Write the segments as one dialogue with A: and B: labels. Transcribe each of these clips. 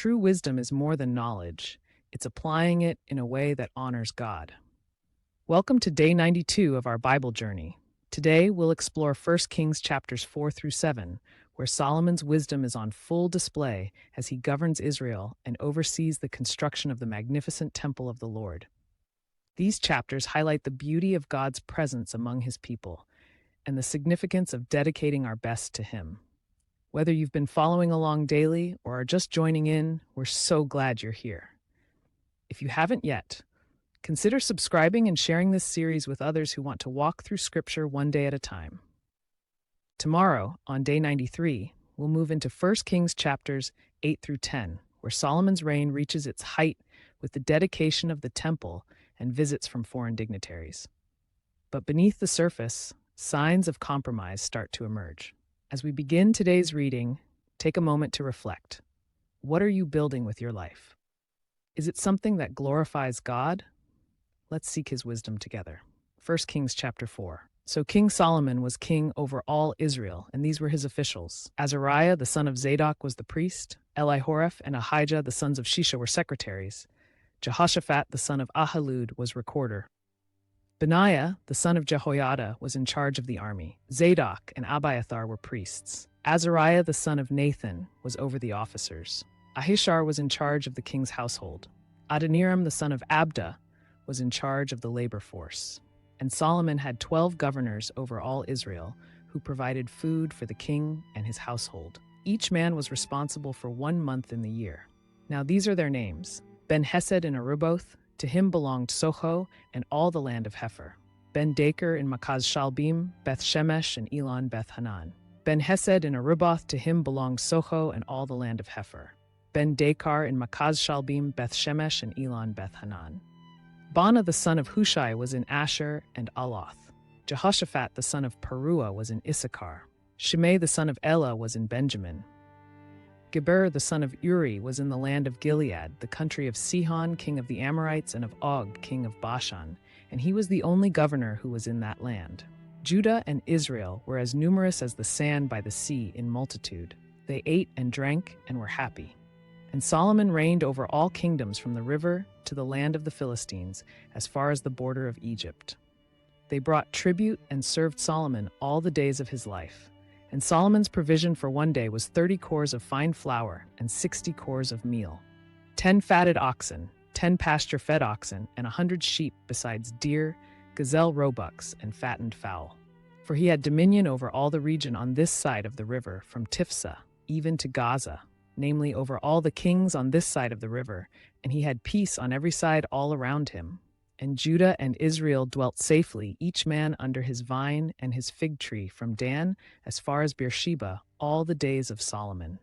A: True wisdom is more than knowledge, it's applying it in a way that honors God. Welcome to day 92 of our Bible journey. Today, we'll explore 1 Kings chapters 4 through 7, where Solomon's wisdom is on full display as he governs Israel and oversees the construction of the magnificent temple of the Lord. These chapters highlight the beauty of God's presence among his people and the significance of dedicating our best to him. Whether you've been following along daily or are just joining in, we're so glad you're here. If you haven't yet, consider subscribing and sharing this series with others who want to walk through Scripture one day at a time. Tomorrow, on day 93, we'll move into 1 Kings chapters 8 through 10, where Solomon's reign reaches its height with the dedication of the temple and visits from foreign dignitaries. But beneath the surface, signs of compromise start to emerge. As we begin today's reading, take a moment to reflect. What are you building with your life? Is it something that glorifies God? Let's seek his wisdom together. 1 Kings chapter 4. So King Solomon was king over all Israel, and these were his officials. Azariah, the son of Zadok, was the priest. Elihoreph and Ahijah, the sons of Shisha, were secretaries. Jehoshaphat, the son of Ahilud, was recorder. Benaiah, the son of Jehoiada, was in charge of the army. Zadok and Abiathar were priests. Azariah, the son of Nathan, was over the officers. Ahishar was in charge of the king's household. Adoniram, the son of Abda, was in charge of the labor force. And Solomon had 12 governors over all Israel who provided food for the king and his household. Each man was responsible for 1 month in the year. Now these are their names. Ben-Hesed in Aruboth, to him belonged Socho and all the land of Hepher. Ben-Daker in Makaz-Shalbim, Beth-Shemesh and Elon Beth-Hanan. Ben-Hesed in Aruboth, to him belonged Socho and all the land of Hepher. Ben-Dakar in Makaz-Shalbim, Beth-Shemesh and Elon Beth-Hanan. Bana the son of Hushai was in Asher and Aloth. Jehoshaphat the son of Peruah was in Issachar. Shimei the son of Elah was in Benjamin. Geber the son of Uri was in the land of Gilead, the country of Sihon, king of the Amorites, and of Og, king of Bashan, and he was the only governor who was in that land. Judah and Israel were as numerous as the sand by the sea in multitude. They ate and drank and were happy. And Solomon reigned over all kingdoms from the river to the land of the Philistines, as far as the border of Egypt. They brought tribute and served Solomon all the days of his life. And Solomon's provision for one day was 30 cores of fine flour and 60 cores of meal, 10 fatted oxen, 10 pasture-fed oxen, and 100 sheep, besides deer, gazelle roebucks, and fattened fowl. For he had dominion over all the region on this side of the river, from Tifsa even to Gaza, namely over all the kings on this side of the river, and he had peace on every side all around him. And Judah and Israel dwelt safely, each man under his vine and his fig tree, from Dan as far as Beersheba, all the days of Solomon.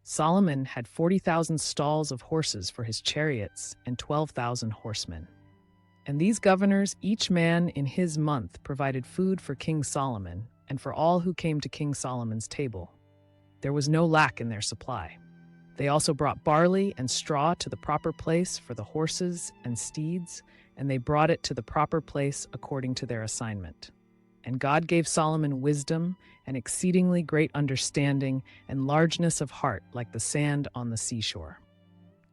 A: Solomon had 40,000 stalls of horses for his chariots and 12,000 horsemen. And these governors, each man in his month, provided food for King Solomon and for all who came to King Solomon's table. There was no lack in their supply. They also brought barley and straw to the proper place for the horses and steeds, and they brought it to the proper place according to their assignment. And God gave Solomon wisdom and exceedingly great understanding and largeness of heart like the sand on the seashore.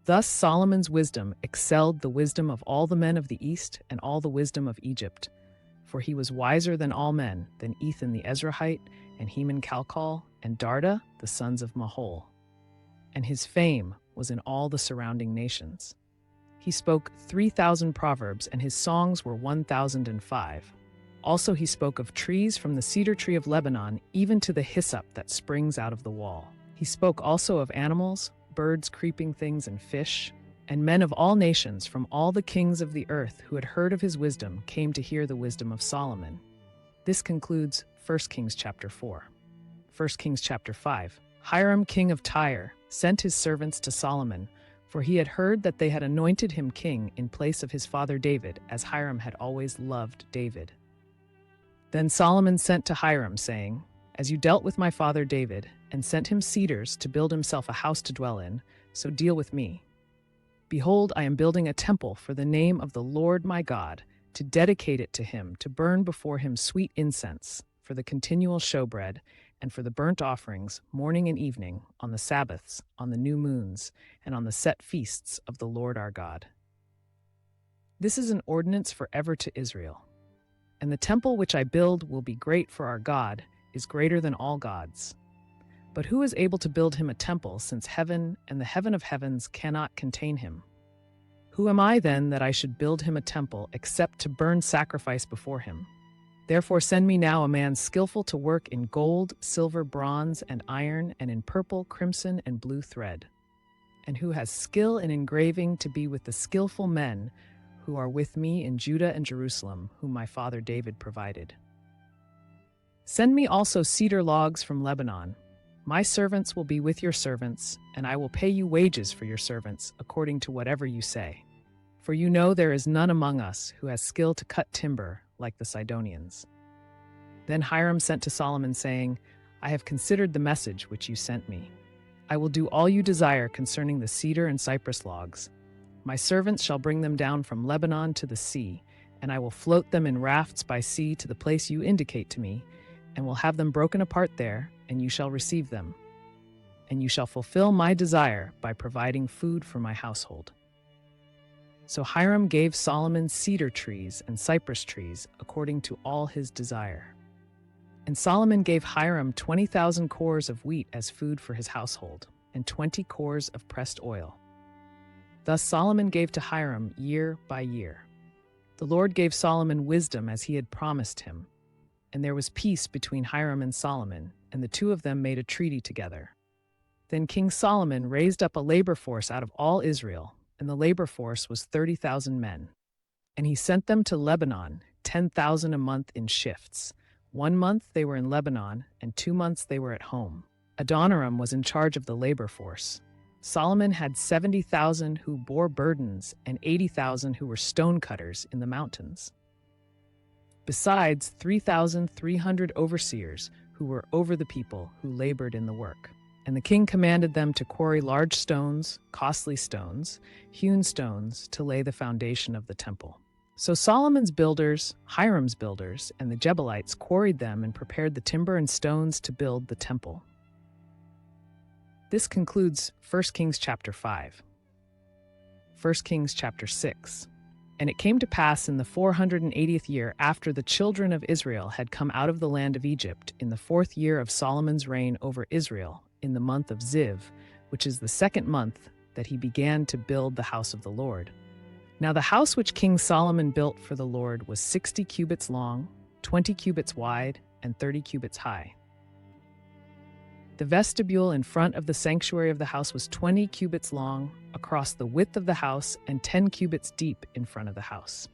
A: Thus Solomon's wisdom excelled the wisdom of all the men of the East and all the wisdom of Egypt. For he was wiser than all men, than Ethan the Ezrahite, and Heman Calcol, and Darda, the sons of Mahol. And his fame was in all the surrounding nations. He spoke 3,000 proverbs, and his songs were 1,005. Also he spoke of trees from the cedar tree of Lebanon, even to the hyssop that springs out of the wall. He spoke also of animals, birds, creeping things, and fish. And men of all nations, from all the kings of the earth who had heard of his wisdom, came to hear the wisdom of Solomon. This concludes 1 Kings chapter 4. 1 Kings chapter 5. Hiram, king of Tyre, sent his servants to Solomon, for he had heard that they had anointed him king in place of his father David, as Hiram had always loved David. Then Solomon sent to Hiram, saying, "As you dealt with my father David, and sent him cedars to build himself a house to dwell in, so deal with me. Behold, I am building a temple for the name of the Lord my God, to dedicate it to him, to burn before him sweet incense, for the continual showbread, and for the burnt offerings, morning and evening, on the Sabbaths, on the new moons, and on the set feasts of the Lord our God. This is an ordinance forever to Israel. And the temple which I build will be great, for our God is greater than all gods. But who is able to build him a temple, since heaven and the heaven of heavens cannot contain him? Who am I then that I should build him a temple, except to burn sacrifice before him? Therefore send me now a man skillful to work in gold, silver, bronze, and iron, and in purple, crimson, and blue thread, and who has skill in engraving, to be with the skillful men who are with me in Judah and Jerusalem, whom my father David provided. Send me also cedar logs from Lebanon. My servants will be with your servants, and I will pay you wages for your servants, according to whatever you say. For you know there is none among us who has skill to cut timber like the Sidonians. Then Hiram sent to Solomon, saying, I have considered the message which you sent me. I will do all you desire concerning the cedar and cypress logs. My servants shall bring them down from Lebanon to the sea, and I will float them in rafts by sea to the place you indicate to me, and will have them broken apart there, and you shall receive them. And you shall fulfill my desire by providing food for my household. So Hiram gave Solomon cedar trees and cypress trees according to all his desire. And Solomon gave Hiram 20,000 cores of wheat as food for his household, and 20 cores of pressed oil. Thus Solomon gave to Hiram year by year. The Lord gave Solomon wisdom as he had promised him, and there was peace between Hiram and Solomon, and the two of them made a treaty together. Then King Solomon raised up a labor force out of all Israel, and the labor force was 30,000 men. And he sent them to Lebanon, 10,000 a month in shifts. 1 month they were in Lebanon, and 2 months they were at home. Adoniram was in charge of the labor force. Solomon had 70,000 who bore burdens, and 80,000 who were stonecutters in the mountains. Besides 3,300 overseers who were over the people who labored in the work. And the king commanded them to quarry large stones, costly stones, hewn stones, to lay the foundation of the temple. So Solomon's builders, Hiram's builders, and the Jebuelites quarried them and prepared the timber and stones to build the temple. This concludes 1 Kings chapter 5. 1 Kings chapter 6. And it came to pass in the 480th year after the children of Israel had come out of the land of Egypt, in the 4th year of Solomon's reign over Israel, in the month of Ziv, which is the 2nd month, that he began to build the house of the Lord. Now the house which King Solomon built for the Lord was 60 cubits long, 20 cubits wide, and 30 cubits high. The vestibule in front of the sanctuary of the house was 20 cubits long across the width of the house, and 10 cubits deep in front of the house.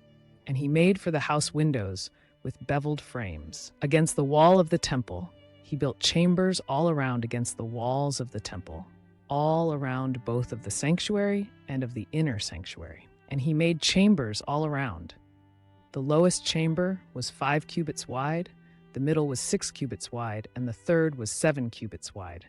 A: And he made for the house windows with beveled frames. Against the wall of the temple, he built chambers all around against the walls of the temple, all around both of the sanctuary and of the inner sanctuary. And he made chambers all around. The lowest chamber was 5 cubits wide, the middle was 6 cubits wide, and the third was 7 cubits wide.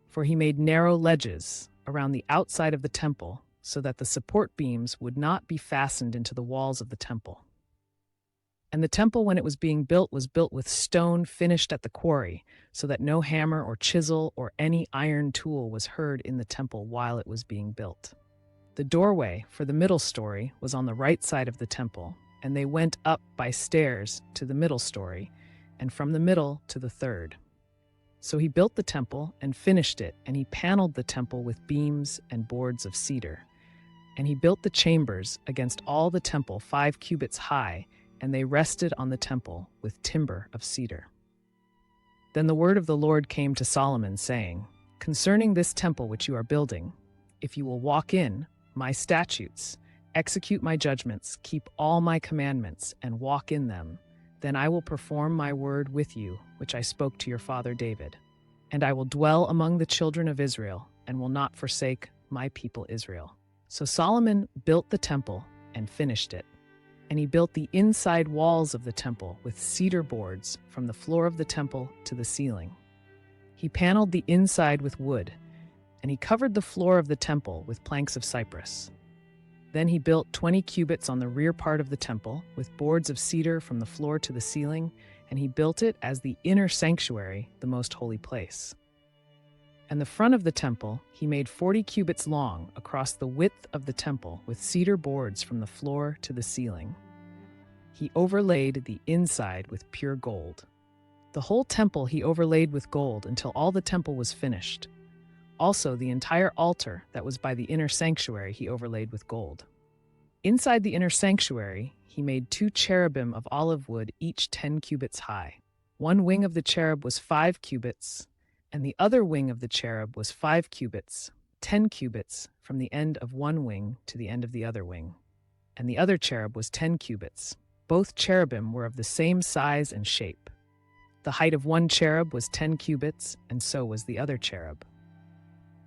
A: For he made narrow ledges around the outside of the temple, so that the support beams would not be fastened into the walls of the temple. And the temple, when it was built with stone finished at the quarry, so that no hammer or chisel or any iron tool was heard in the temple while it was being built. The doorway for the middle story was on the right side of the temple, and they went up by stairs to the middle story, and from the middle to the third. So he built the temple and finished it, and he paneled the temple with beams and boards of cedar. And he built the chambers against all the temple 5 cubits high, and they rested on the temple with timber of cedar. Then the word of the Lord came to Solomon, saying, Concerning this temple which you are building, if you will walk in my statutes, execute my judgments, keep all my commandments, and walk in them, then I will perform my word with you, which I spoke to your father David. And I will dwell among the children of Israel, and will not forsake my people Israel. So Solomon built the temple and finished it. And he built the inside walls of the temple with cedar boards from the floor of the temple to the ceiling. He paneled the inside with wood, and he covered the floor of the temple with planks of cypress. Then he built 20 cubits on the rear part of the temple with boards of cedar from the floor to the ceiling, and he built it as the inner sanctuary, the most holy place. And the front of the temple he made 40 cubits long across the width of the temple with cedar boards from the floor to the ceiling. He overlaid the inside with pure gold. The whole temple he overlaid with gold until all the temple was finished. Also, the entire altar that was by the inner sanctuary he overlaid with gold. Inside the inner sanctuary, he made 2 cherubim of olive wood, each 10 cubits high. One wing of the cherub was 5 cubits, and the other wing of the cherub was 5 cubits, 10 cubits from the end of one wing to the end of the other wing. And the other cherub was 10 cubits. Both cherubim were of the same size and shape. The height of one cherub was 10 cubits, and so was the other cherub.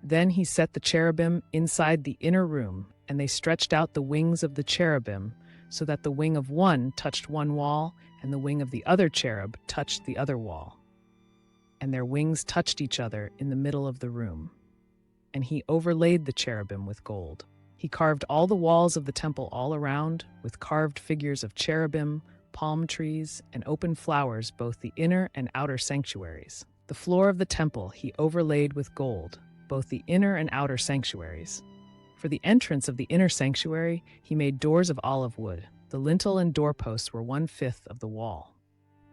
A: Then he set the cherubim inside the inner room, and they stretched out the wings of the cherubim, so that the wing of one touched one wall, and the wing of the other cherub touched the other wall. And their wings touched each other in the middle of the room. And he overlaid the cherubim with gold. He carved all the walls of the temple all around, with carved figures of cherubim, palm trees, and open flowers, both the inner and outer sanctuaries. The floor of the temple he overlaid with gold, both the inner and outer sanctuaries. For the entrance of the inner sanctuary, he made doors of olive wood. The lintel and doorposts were 1/5 of the wall.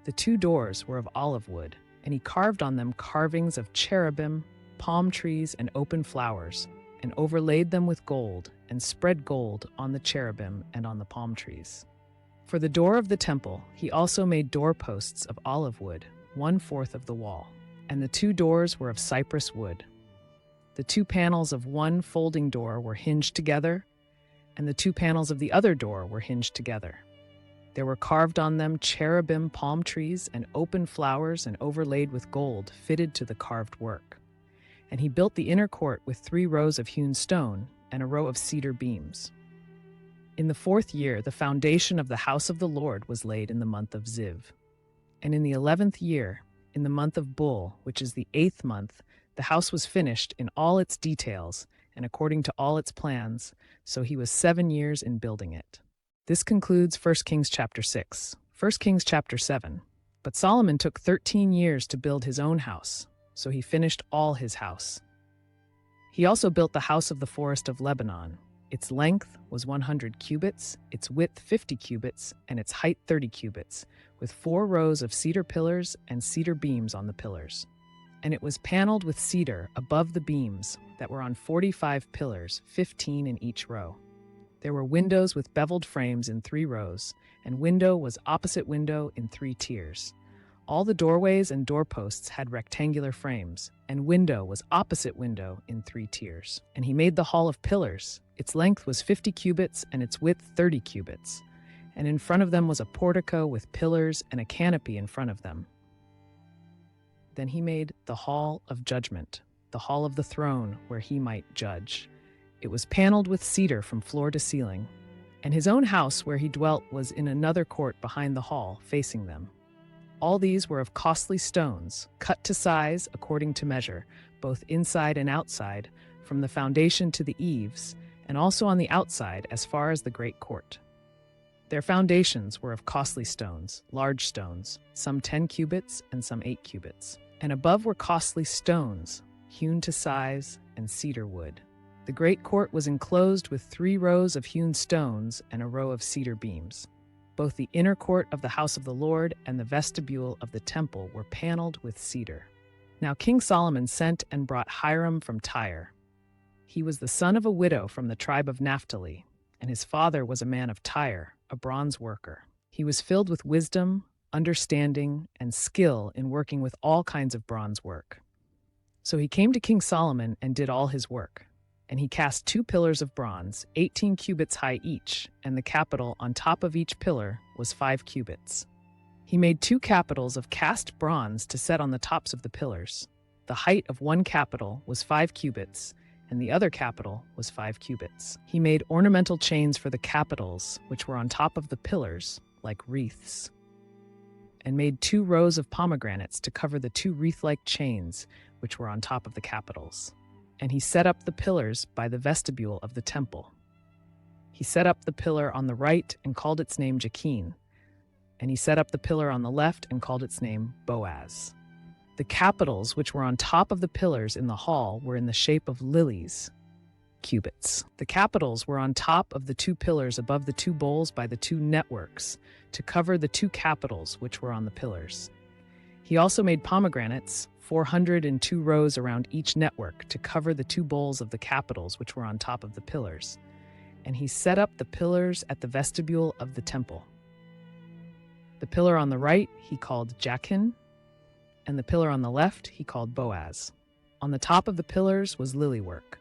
A: The 2 doors were of olive wood, and he carved on them carvings of cherubim, palm trees, and open flowers, and overlaid them with gold, and spread gold on the cherubim and on the palm trees. For the door of the temple, he also made doorposts of olive wood, 1/4 of the wall, and the 2 doors were of cypress wood. The 2 panels of one folding door were hinged together, and the 2 panels of the other door were hinged together. There were carved on them cherubim, palm trees, and open flowers, and overlaid with gold, fitted to the carved work. And he built the inner court with 3 rows of hewn stone and a row of cedar beams. In the 4th year, the foundation of the house of the Lord was laid in the month of Ziv. And in the 11th year, in the month of Bul, which is the 8th month, the house was finished in all its details and according to all its plans, so he was 7 years in building it. This concludes 1 Kings chapter 6. 1 Kings chapter 7. But Solomon took 13 years to build his own house, so he finished all his house. He also built the house of the forest of Lebanon. Its length was 100 cubits, its width 50 cubits, and its height 30 cubits, with 4 rows of cedar pillars and cedar beams on the pillars. And it was paneled with cedar above the beams that were on 45 pillars, 15 in each row. There were windows with beveled frames in 3 rows, and window was opposite window in 3 tiers. All the doorways and doorposts had rectangular frames, and window was opposite window in 3 tiers. And he made the hall of pillars. Its length was 50 cubits, and its width 30 cubits. And in front of them was a portico with pillars and a canopy in front of them. Then he made the hall of judgment, the hall of the throne where he might judge. It was paneled with cedar from floor to ceiling, and his own house where he dwelt was in another court behind the hall, facing them. All these were of costly stones, cut to size according to measure, both inside and outside, from the foundation to the eaves, and also on the outside as far as the great court. Their foundations were of costly stones, large stones, some 10 cubits and some 8 cubits. And above were costly stones, hewn to size, and cedar wood. The great court was enclosed with 3 rows of hewn stones and a row of cedar beams. Both the inner court of the house of the Lord and the vestibule of the temple were paneled with cedar. Now King Solomon sent and brought Hiram from Tyre. He was the son of a widow from the tribe of Naphtali, and his father was a man of Tyre, a bronze worker. He was filled with wisdom, understanding, and skill in working with all kinds of bronze work. So he came to King Solomon and did all his work. And he cast 2 pillars of bronze, 18 cubits high each, and the capital on top of each pillar was 5 cubits. He made 2 capitals of cast bronze to set on the tops of the pillars. The height of one capital was 5 cubits, and the other capital was 5 cubits. He made ornamental chains for the capitals, which were on top of the pillars, like wreaths, and made 2 rows of pomegranates to cover the 2 wreath-like chains, which were on top of the capitals. And he set up the pillars by the vestibule of the temple. He set up the pillar on the right and called its name Jachin. And he set up the pillar on the left and called its name Boaz. The capitals which were on top of the pillars in the hall were in the shape of lilies, cubits. The capitals were on top of the two pillars above the two bowls by the two networks to cover the two capitals which were on the pillars. He also made pomegranates, 402 rows around each network to cover the two bowls of the capitals which were on top of the pillars. And he set up the pillars at the vestibule of the temple. The pillar on the right he called Jachin, and the pillar on the left he called Boaz. On the top of the pillars was lily work.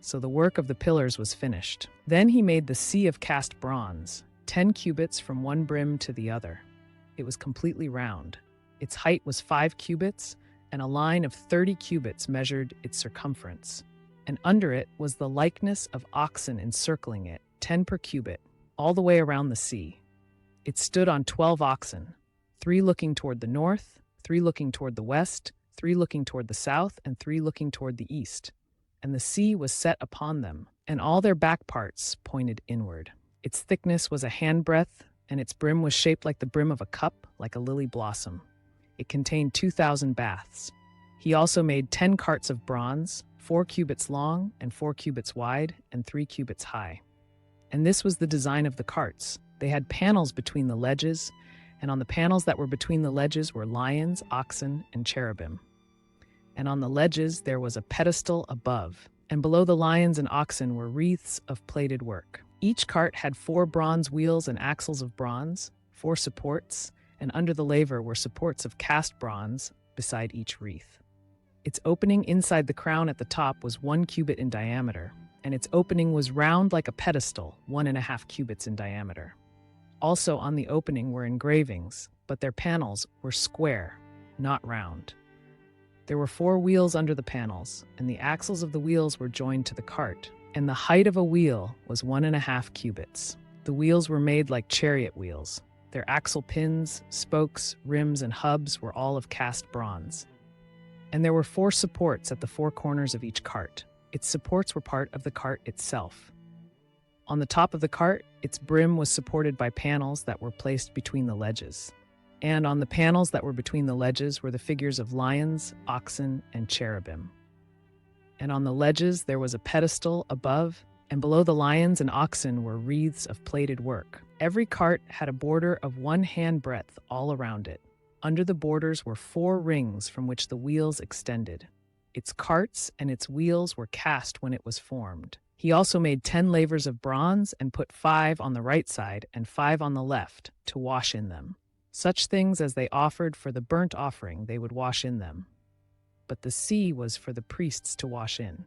A: So the work of the pillars was finished. Then he made the sea of cast bronze, 10 cubits from one brim to the other. It was completely round. Its height was 5 cubits, and a line of 30 cubits measured its circumference. And under it was the likeness of oxen encircling it, 10 per cubit, all the way around the sea. It stood on 12 oxen, 3 looking toward the north, 3 looking toward the west, 3 looking toward the south, and 3 looking toward the east. And the sea was set upon them, and all their back parts pointed inward. Its thickness was a handbreadth, and its brim was shaped like the brim of a cup, like a lily blossom. It contained 2,000 baths. He also made 10 carts of bronze, 4 cubits long and 4 cubits wide and 3 cubits high. And this was the design of the carts. They had panels between the ledges, and on the panels that were between the ledges were lions, oxen, and cherubim. And on the ledges there was a pedestal above, and below the lions and oxen were wreaths of plated work. Each cart had 4 bronze wheels and axles of bronze, 4 supports, and under the laver were supports of cast bronze beside each wreath. Its opening inside the crown at the top was 1 cubit in diameter, and its opening was round like a pedestal, 1.5 cubits in diameter. Also on the opening were engravings, but their panels were square, not round. There were 4 wheels under the panels, and the axles of the wheels were joined to the cart, and the height of a wheel was 1.5 cubits. The wheels were made like chariot wheels. Their axle pins, spokes, rims, and hubs were all of cast bronze. And there were 4 supports at the 4 corners of each cart. Its supports were part of the cart itself. On the top of the cart, its brim was supported by panels that were placed between the ledges. And on the panels that were between the ledges were the figures of lions, oxen, and cherubim. And on the ledges there was a pedestal above, and below the lions and oxen were wreaths of plated work. Every cart had a border of 1 handbreadth all around it. Under the borders were 4 rings from which the wheels extended. Its carts and its wheels were cast when it was formed. He also made 10 lavers of bronze and put 5 on the right side and 5 on the left to wash in them. Such things as they offered for the burnt offering they would wash in them. But the sea was for the priests to wash in.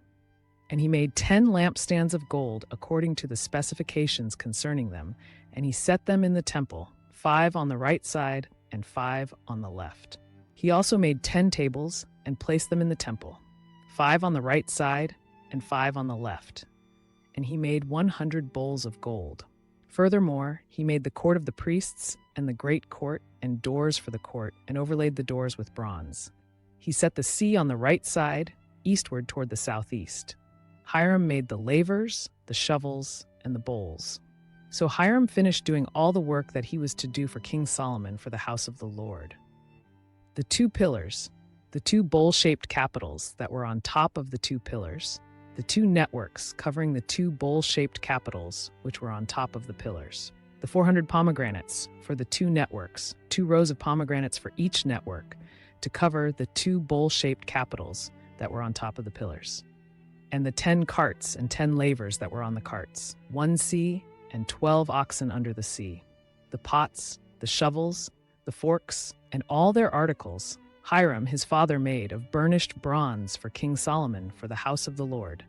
A: And he made 10 lampstands of gold according to the specifications concerning them, and he set them in the temple, 5 on the right side and 5 on the left. He also made 10 tables and placed them in the temple, 5 on the right side and 5 on the left. And he made 100 bowls of gold. Furthermore, he made the court of the priests and the great court and doors for the court, and overlaid the doors with bronze. He set the sea on the right side, eastward toward the southeast. Hiram made the lavers, the shovels, and the bowls. So Hiram finished doing all the work that he was to do for King Solomon for the house of the Lord. The 2 pillars, the 2 bowl-shaped capitals that were on top of the 2 pillars, the 2 networks covering the 2 bowl-shaped capitals which were on top of the pillars, the 400 pomegranates for the 2 networks, 2 rows of pomegranates for each network to cover the 2 bowl-shaped capitals that were on top of the pillars, and the 10 carts and 10 lavers that were on the carts, 1 sea and 12 oxen under the sea, the pots, the shovels, the forks, and all their articles Hiram his father made of burnished bronze for King Solomon for the house of the Lord.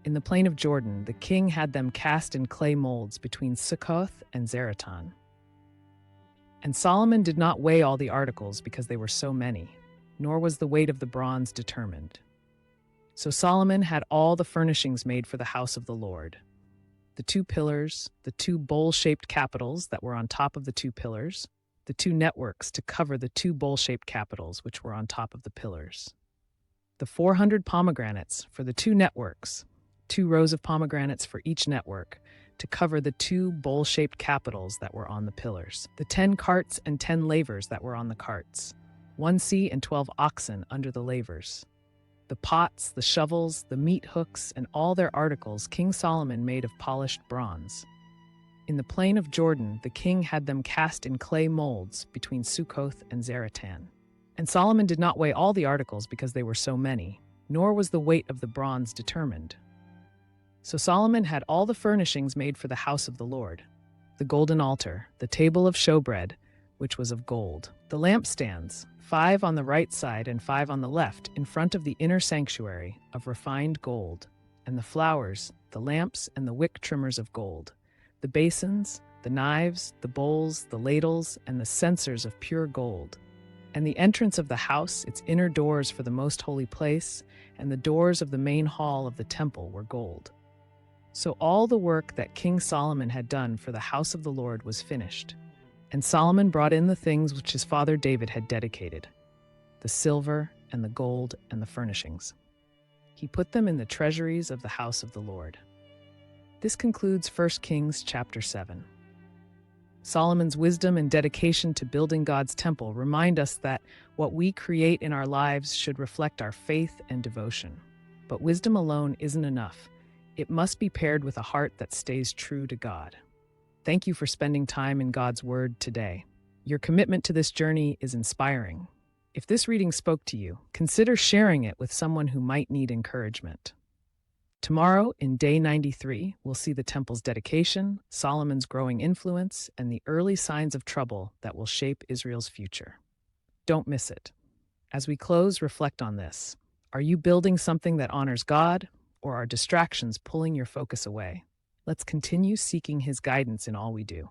A: In the plain of Jordan, the king had them cast in clay molds between Succoth and Zeratan. And Solomon did not weigh all the articles because they were so many, nor was the weight of the bronze determined. So Solomon had all the furnishings made for the house of the Lord: the 2 pillars, the 2 bowl-shaped capitals that were on top of the 2 pillars, the 2 networks to cover the 2 bowl-shaped capitals which were on top of the pillars, the 400 pomegranates for the 2 networks, 2 rows of pomegranates for each network, to cover the 2 bowl-shaped capitals that were on the pillars, the 10 carts and 10 lavers that were on the carts, 1 sea and 12 oxen under the lavers. The pots, the shovels, the meat hooks, and all their articles King Solomon made of polished bronze. In the plain of Jordan, the king had them cast in clay molds between Sukkoth and Zaratan. And Solomon did not weigh all the articles because they were so many, nor was the weight of the bronze determined. So Solomon had all the furnishings made for the house of the Lord: the golden altar, the table of showbread, which was of gold, the lampstands, 5 on the right side and 5 on the left, in front of the inner sanctuary, of refined gold, and the flowers, the lamps, and the wick trimmers of gold, the basins, the knives, the bowls, the ladles, and the censers of pure gold, and the entrance of the house, its inner doors for the most holy place, and the doors of the main hall of the temple were gold. So all the work that King Solomon had done for the house of the Lord was finished. And Solomon brought in the things which his father David had dedicated, the silver and the gold and the furnishings. He put them in the treasuries of the house of the Lord. This concludes 1 Kings chapter 7. Solomon's wisdom and dedication to building God's temple remind us that what we create in our lives should reflect our faith and devotion. But wisdom alone isn't enough. It must be paired with a heart that stays true to God. Thank you for spending time in God's Word today. Your commitment to this journey is inspiring. If this reading spoke to you, consider sharing it with someone who might need encouragement. Tomorrow, in Day 93, we'll see the temple's dedication, Solomon's growing influence, and the early signs of trouble that will shape Israel's future. Don't miss it. As we close, reflect on this. Are you building something that honors God, or are distractions pulling your focus away? Let's continue seeking His guidance in all we do.